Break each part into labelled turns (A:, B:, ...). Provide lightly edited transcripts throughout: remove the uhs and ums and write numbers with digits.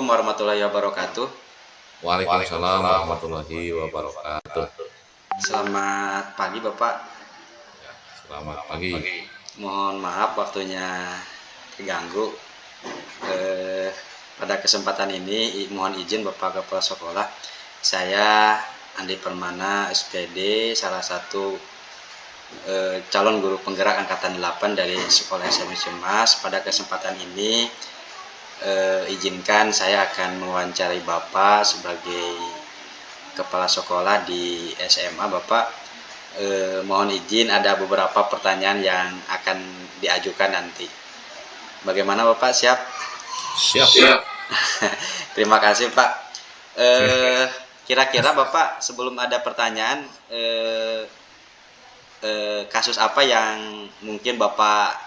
A: warahmatullahi wabarakatuh.
B: Waalaikumsalam warahmatullahi wabarakatuh.
A: Selamat pagi Bapak.
B: Ya, selamat pagi.
A: Mohon maaf waktunya terganggu. Pada kesempatan ini mohon izin Bapak Kepala Sekolah. Saya Andi Permana SPD, salah satu calon guru penggerak angkatan 8 dari Sekolah SMA Cemas. Pada kesempatan ini izinkan saya akan mewawancarai Bapak sebagai kepala sekolah di SMA. Bapak, mohon izin ada beberapa pertanyaan yang akan diajukan nanti. Bagaimana Bapak, siap?
B: Siap.
A: Terima kasih Pak. Kira-kira Bapak sebelum ada pertanyaan, kasus apa yang mungkin Bapak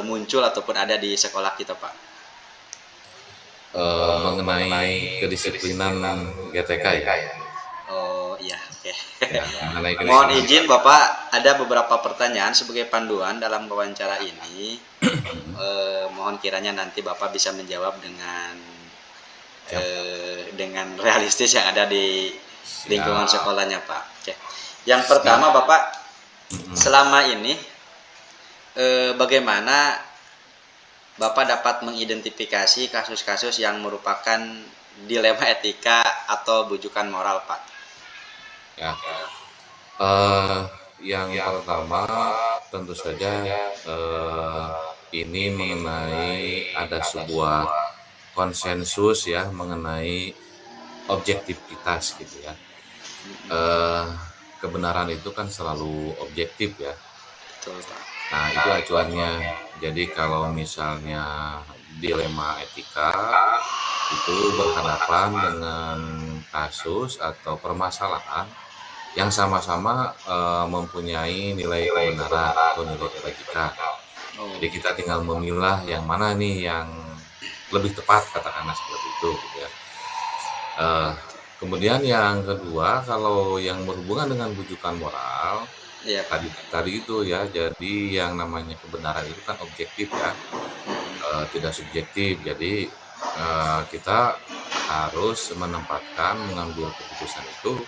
A: muncul ataupun ada di sekolah kita Pak?
B: Mengenai kedisiplinan GTK ya.
A: Oh iya, oke.
B: Ya, mengenai
A: Mohon
B: kedisiplinan.
A: izin Bapak, ada beberapa pertanyaan sebagai panduan dalam wawancara ini. Mohon kiranya nanti Bapak bisa menjawab dengan realistis yang ada di lingkungan sekolahnya Pak. Oke. Yang pertama Bapak, selama ini bagaimana Bapak dapat mengidentifikasi kasus-kasus yang merupakan dilema etika atau bujukan moral Pak?
B: Ya. Yang pertama tentu saja ini mengenai ada sebuah konsensus ya mengenai objektivitas gitu ya. Kebenaran itu kan selalu objektif ya.
A: Betul Pak.
B: Nah itu acuannya. Jadi kalau misalnya dilema etika itu berhadapan dengan kasus atau permasalahan yang sama-sama mempunyai nilai kebenaran atau nilai kebajikan. Jadi kita tinggal memilah yang mana nih yang lebih tepat, katakanlah seperti itu gitu ya. Kemudian yang kedua, kalau yang berhubungan dengan bujukan moral,
A: Iya Pak.
B: tadi itu ya, jadi yang namanya kebenaran itu kan objektif ya, tidak subjektif. Jadi kita harus mengambil keputusan itu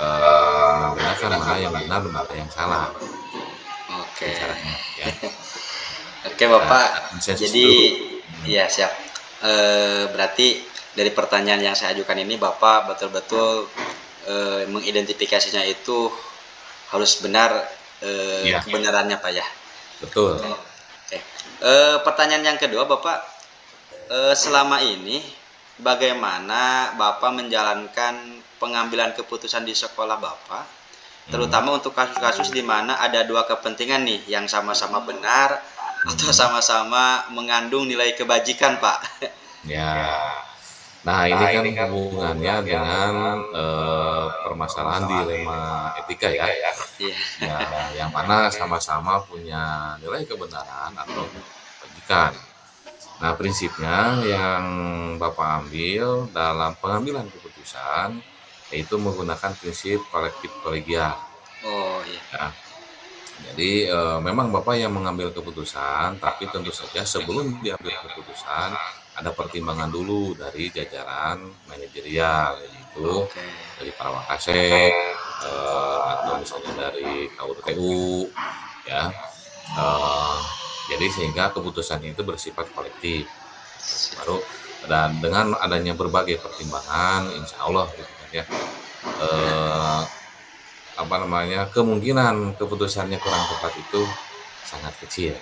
B: membedakan mana yang benar mana yang salah.
A: Oke.
B: Caranya ya.
A: Oke Bapak.
B: Konsensus
A: Jadi
B: dulu.
A: iya siap. Berarti dari pertanyaan yang saya ajukan ini Bapak betul-betul mengidentifikasinya itu harus benar
B: Iya.
A: kebenarannya Pak ya.
B: Betul.
A: Oke. Pertanyaan yang kedua Bapak, selama ini bagaimana Bapak menjalankan pengambilan keputusan di sekolah Bapak, terutama untuk kasus-kasus di mana ada dua kepentingan nih yang sama-sama benar atau sama-sama mengandung nilai kebajikan Pak?
B: Ya. Nah ini kan hubungannya dengan permasalahan dilema etika ya.
A: Iya.
B: Ya, yang mana sama-sama punya nilai kebenaran atau kebajikan. Nah prinsipnya yang Bapak ambil dalam pengambilan keputusan yaitu menggunakan prinsip kolektif kolegial.
A: Oh iya.
B: Ya. Jadi memang Bapak yang mengambil keputusan, tapi tentu saja sebelum diambil keputusan ada pertimbangan dulu dari jajaran manajerial, yaitu
A: Oke.
B: dari para wakasek atau misalnya dari KURTU, ya. Jadi sehingga keputusan itu bersifat kolektif. Baru dan dengan adanya berbagai pertimbangan, insya Allah gitu kan ya. Kemungkinan keputusannya kurang tepat itu sangat kecil.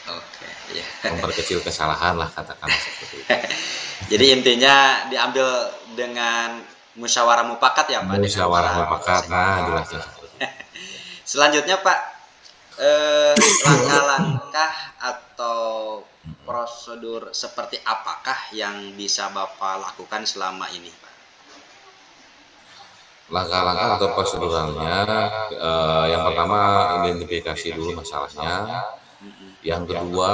A: Oke. Iya.
B: Memperkecil kesalahan lah katakanlah seperti itu.
A: Jadi intinya diambil dengan musyawarah mufakat ya Pak?
B: Musyawarah mufakat, nah jelasnya seperti itu.
A: Selanjutnya Pak, langkah-langkah atau prosedur seperti apakah yang bisa Bapak lakukan selama ini Pak?
B: Langkah-langkah atau proseduralnya, yang pertama identifikasi dulu masalahnya. Yang kedua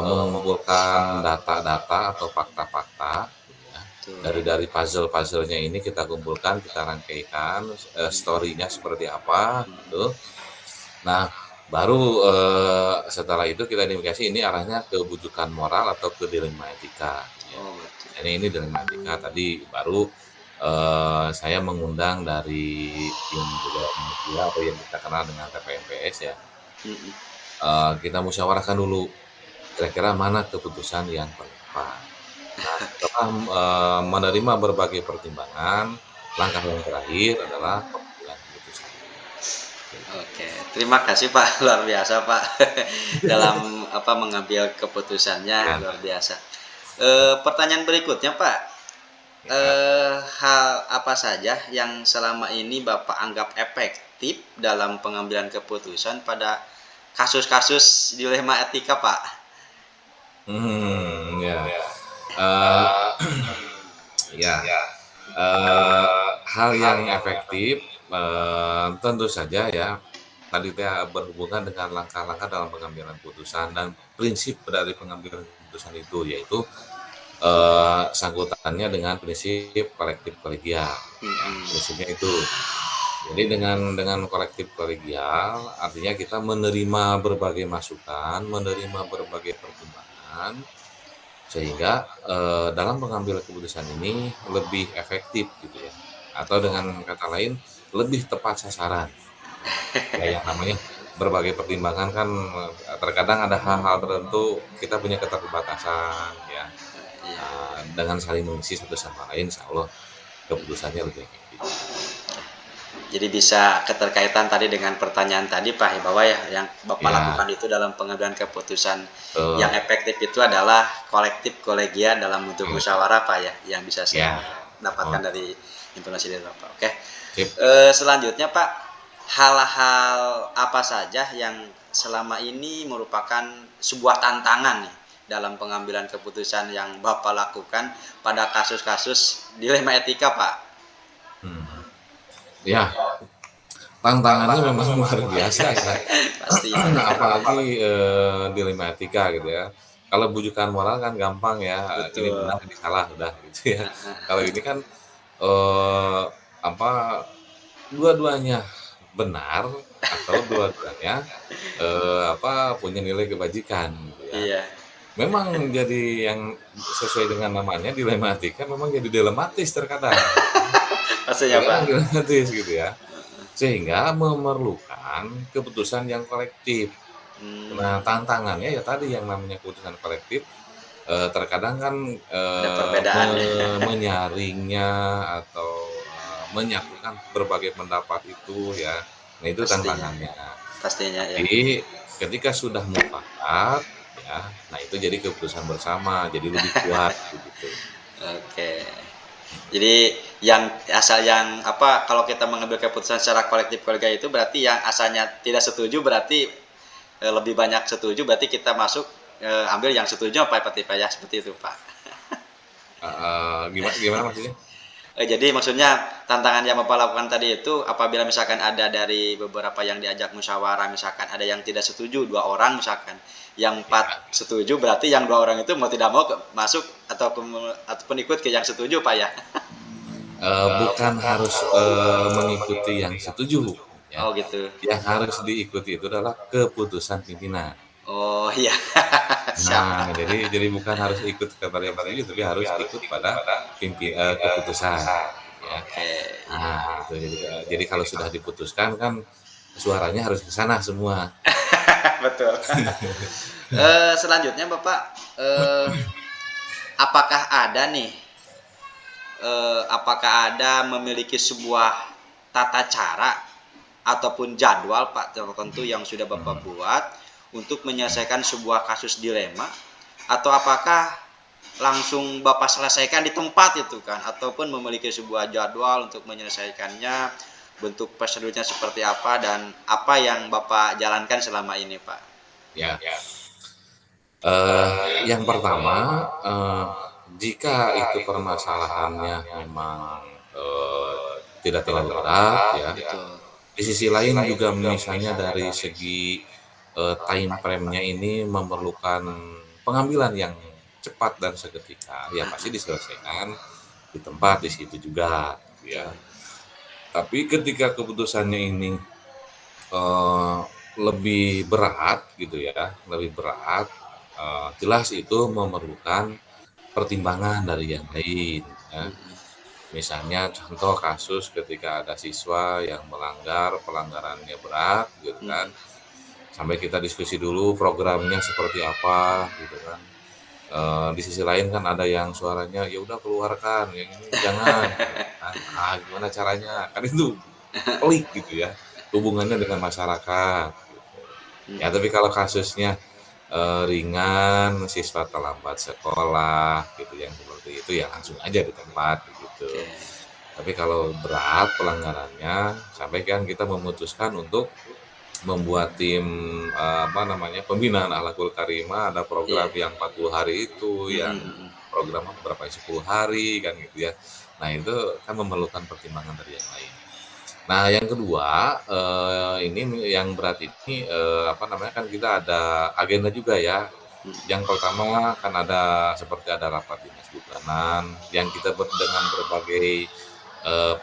B: mengumpulkan data-data atau fakta-fakta ya. Dari puzzle-puzzlenya ini kita kumpulkan, kita rangkaikan story-nya seperti apa gitu. Nah baru setelah itu kita identifikasi ini arahnya ke bujukan moral atau ke dilema etika ya. ini dilema etika. Tadi baru saya mengundang dari tim budaya media atau yang kita kenal dengan TPMPS ya.
A: Mm-mm.
B: Kita musyawarahkan dulu kira-kira mana keputusan yang paling tepat. Nah, setelah menerima berbagai pertimbangan, langkah yang terakhir adalah pengambilan keputusan.
A: Oke, terima kasih Pak, luar biasa Pak dalam apa mengambil keputusannya
B: Ya,
A: luar biasa. Pertanyaan berikutnya Pak,
B: ya.
A: hal apa saja yang selama ini Bapak anggap efektif dalam pengambilan keputusan pada kasus-kasus dilema etika Pak?
B: Ya. Eh, ya, eh, hal yang efektif tentu saja ya tadi berhubungan dengan langkah-langkah dalam pengambilan keputusan dan prinsip dari pengambilan keputusan itu yaitu sangkutannya dengan prinsip kolektif kolegial ya
A: Mm-mm.
B: prinsipnya itu jadi dengan kolektif kolegial artinya kita menerima berbagai masukan menerima berbagai pertimbangan sehingga dalam pengambilan keputusan ini lebih efektif gitu ya atau dengan kata lain lebih tepat sasaran ya yang namanya berbagai pertimbangan kan terkadang ada hal-hal tertentu kita punya keterbatasan ya.
A: Iya.
B: Dengan saling mengisi satu sama lain insya Allah keputusannya lebih efektif.
A: Jadi bisa keterkaitan tadi dengan pertanyaan tadi Pak bahwa ya yang Bapak
B: Ya,
A: lakukan itu dalam pengambilan keputusan yang
B: betul.
A: efektif itu adalah kolektif kolegial dalam bentuk
B: Hmm,
A: musyawarah Pak ya yang bisa saya
B: ya. Oh,
A: dapatkan dari informasi dari Bapak. Oke.
B: sip.
A: Selanjutnya Pak, hal-hal apa saja yang selama ini merupakan sebuah tantangan nih dalam pengambilan keputusan yang Bapak lakukan pada kasus-kasus dilema etika Pak?
B: Hmm. Ya, tantangannya memang luar biasa ya.
A: Pastinya.
B: Apalagi dilema etika gitu ya. Kalau bujukan moral kan gampang ya, ini
A: Betul.
B: benar, ini salah, udah gitu ya. Kalau ini kan eh, apa dua-duanya benar atau dua-duanya punya nilai kebajikan gitu ya.
A: Iya,
B: Memang jadi yang sesuai dengan namanya dilematika memang jadi dilematis terkadang gitu ya.
A: pastinya
B: Terkadang
A: Pak.
B: dilematis gitu ya. Sehingga memerlukan keputusan yang kolektif. Nah,
A: Hmm,
B: tantangannya ya tadi yang namanya keputusan kolektif terkadang kan
A: ada perbedaan ya.
B: menyaringnya atau menyatukan berbagai pendapat itu ya. Nah, itu
A: Pastinya,
B: tantangannya.
A: pastinya ya.
B: Jadi ketika sudah mufakat ya, nah itu jadi keputusan bersama, jadi lebih kuat begitu.
A: Oke. Jadi yang asal yang apa kalau kita mengambil keputusan secara kolektif keluarga itu berarti yang asalnya tidak setuju berarti lebih banyak setuju berarti kita masuk ambil yang setuju apa Pak ya seperti itu Pak.
B: Gimana gimana maksudnya?
A: Jadi maksudnya tantangan yang Bapak lakukan tadi itu apabila misalkan ada dari beberapa yang diajak musyawarah misalkan ada yang tidak setuju dua orang misalkan yang empat
B: Ya,
A: setuju berarti yang dua orang itu mau tidak mau masuk ataupun ikut ke yang setuju Pak ya.
B: bukan harus mengikuti yang setuju ya.
A: Oh gitu.
B: Yang harus diikuti itu adalah keputusan pimpinan.
A: Oh iya. Siap
B: Nah,
A: Pak.
B: jadi bukan harus ikut kepada yang setuju, tapi harus ikut pada keputusan, gitu ya.
A: Oke, iya.
B: Nah, itu jadi kalau sudah diputuskan kan suaranya harus ke sana semua.
A: Betul. Selanjutnya Bapak apakah ada nih apakah ada memiliki sebuah tata cara ataupun jadwal Pak tertentu yang sudah Bapak
B: Hmm.
A: buat untuk menyelesaikan sebuah kasus dilema atau apakah langsung Bapak selesaikan di tempat itu kan ataupun memiliki sebuah jadwal untuk menyelesaikannya bentuk prosedurnya seperti apa dan apa yang Bapak jalankan selama ini Pak.
B: Ya, yang pertama, jika itu permasalahannya memang tidak terlalu berat ya,
A: Betul.
B: di sisi lain juga misalnya dari segi time frame-nya ini memerlukan pengambilan yang cepat dan seketika, ya pasti diselesaikan di tempat di situ juga, ya.
A: Betul.
B: Tapi ketika keputusannya ini eh, lebih berat gitu ya, lebih berat, jelas itu memerlukan pertimbangan dari yang lain ya.
A: Mm-mm.
B: Misalnya contoh kasus ketika ada siswa yang melanggar, pelanggarannya berat gitu kan,
A: Mm-mm.
B: sampai kita diskusi dulu programnya seperti apa gitu kan. Di sisi lain kan ada yang suaranya, "Ya udah keluarkan, yang ini jangan," gitu kan. Gimana caranya? Kan itu pelik gitu ya, hubungannya dengan masyarakat gitu. Ya
A: Mm-mm.
B: tapi kalau kasusnya, ringan, siswa terlambat sekolah gitu yang seperti itu ya langsung aja di tempat gitu.
A: Oke.
B: Tapi kalau berat pelanggarannya, sampai kan kita memutuskan untuk membuat tim, apa namanya, pembinaan akhlakul karimah, ada program
A: Iya.
B: yang 40 hari itu, yang
A: Mm-mm. Mm-mm.
B: program berapa ya, 10 hari kan gitu ya. Nah itu kan memerlukan pertimbangan dari yang lain. Nah yang kedua, ini yang berat ini, apa namanya, kan kita ada agenda juga ya.
A: Mm-mm.
B: Yang pertama kan ada seperti ada rapat dinas bulanan, yang kita dengan berbagai,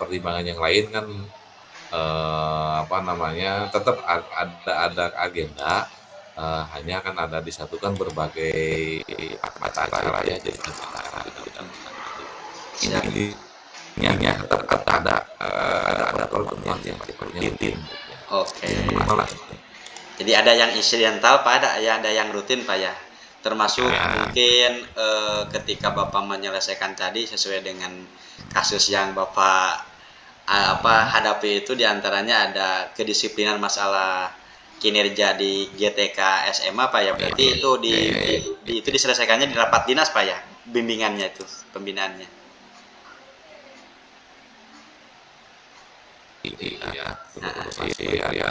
B: pertimbangan yang lain kan, apa namanya, tetap ada agenda, hanya kan ada disatukan berbagai acara ya, jadi acara gitu dan
A: Siap.
B: intinya tetap ada pertemuan yang sifatnya rutin gitu ya.
A: Oke.
B: Minimal lah.
A: Jadi ada yang insidental Pak, ada yang rutin Pak ya. Termasuk
B: Ya,
A: mungkin ketika Bapak menyelesaikan tadi sesuai dengan kasus yang Bapak hadapi itu diantaranya ada kedisiplinan masalah kinerja di GTK SMA Pak ya. Berarti itu itu diselesaikannya di rapat dinas Pak ya. Bimbingannya itu, pembinaannya.
B: iya,
A: Nah,
B: iya,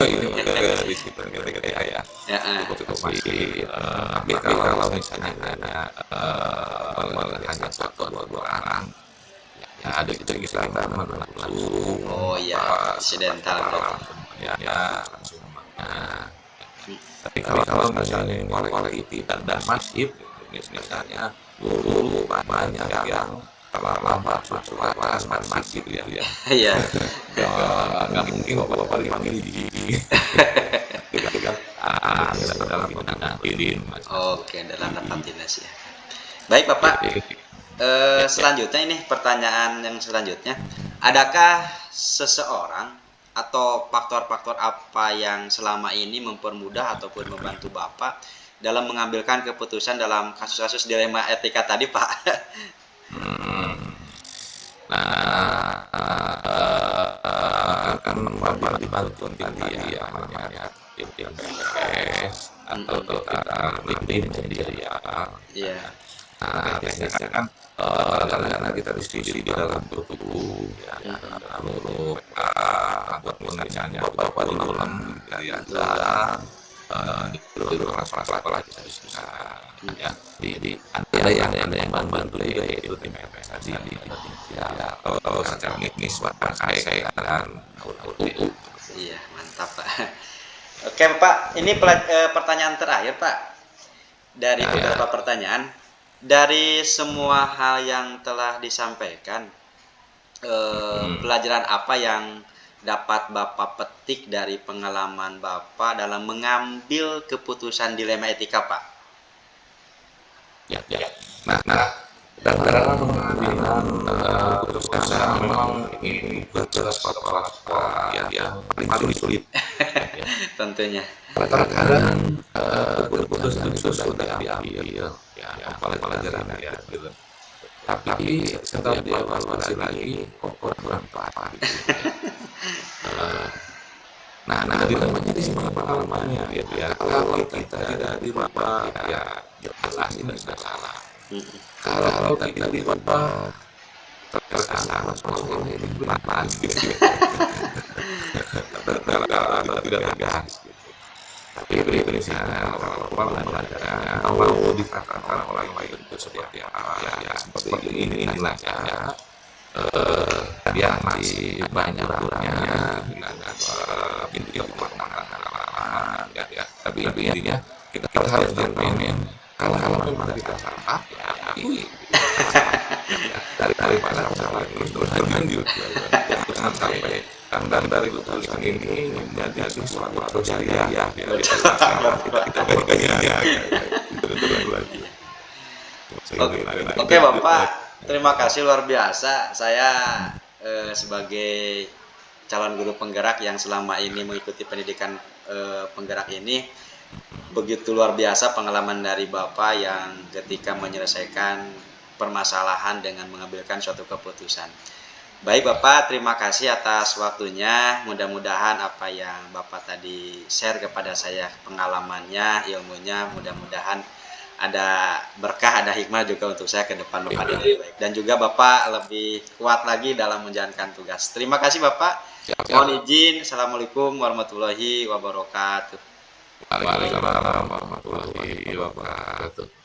B: ini udah disiplin gitu ya.
A: ya,
B: Cukup masih, tapi kalau misalnya hanya, hanya satu atau dua orang, ya ada kita langsung
A: oh iya, insidental berarti.
B: ya langsung nah,
A: Hmm.
B: tapi kalau misalnya kolektif dan masif, misalnya dulu banyak yang terlambat suara masif gitu ya.
A: Iya.
B: Nggak mungkin bapak dipanggil di gitu kan dalam pandangan idin
A: Oke, dalam rapat dinas ya. Baik Bapak, selanjutnya ini pertanyaan yang selanjutnya, adakah seseorang atau faktor-faktor apa yang selama ini mempermudah ataupun membantu Bapak dalam mengambilkan keputusan dalam kasus-kasus dilema etika tadi Pak?
B: nah kan bapak dibantu tadi ya namanya tim PPS atau kita tim sendiri ya.
A: Iya.
B: Nah, biasanya kan karena kita diskusi di dalam grup itu, ya, dalam grup ataupun misalnya beberapa di dalam ya, di grup kelas-kelas kita diskusi, ya, ada yang bantu juga yaitu tim PPS tadi, ya, atau secara teknis pakai dan auto.
A: Iya, mantap Pak. Oke Pak, ini pertanyaan terakhir Pak. Dari beberapa pertanyaan, dari semua hal yang telah disampaikan, pelajaran apa yang dapat Bapak petik dari pengalaman Bapak dalam mengambil keputusan dilema etika Pak?
B: Ya. Nah, dalam pengambilan keputusan memang ini jelas apa ya paling sulit. Ya.
A: Tentunya.
B: Kadang keputusan itu sudah diambil, ya apalagi pelajaran ya gitu. Tapi setelah dievaluasi lagi, kok kurang apa gitu ya. Nah, dilemanya di sini pengalamannya gitu ya. Kalau kita tidak dirubah, ya jelas ini sudah salah. Kalau kita dirubah, terkesan masalah ini berat gitu. Kalau tidak tegas gitu. Tapi prinsipnya kalau pelajarannya mau dikatakan orang lain itu seperti apa ya seperti inilah ya. Dia masih banyak kurangnya dengan inti pengalaman ya. Tapi intinya kita harus bermain kalau memang kita salah ya akui daripada salah itu lanjut jangan sampai dan dari keputusan ini menjadi sesuatu terjadi ya kita berkaya lagi.
A: Oke, oke, Bapak, terima kasih luar biasa. Saya sebagai calon guru penggerak yang selama ini mengikuti pendidikan penggerak ini, begitu luar biasa pengalaman dari Bapak yang ketika menyelesaikan permasalahan dengan mengambilkan suatu keputusan. Baik Bapak, terima kasih atas waktunya. Mudah-mudahan apa yang Bapak tadi share kepada saya pengalamannya, ilmunya, mudah-mudahan ada berkah, ada hikmah juga untuk saya ke depan Bapak dengan baik. Dan juga Bapak lebih kuat lagi dalam menjalankan tugas. Terima kasih Bapak.
B: Siap.
A: Mohon izin. Assalamualaikum warahmatullahi wabarakatuh.
B: Waalaikumsalam warahmatullahi wabarakatuh.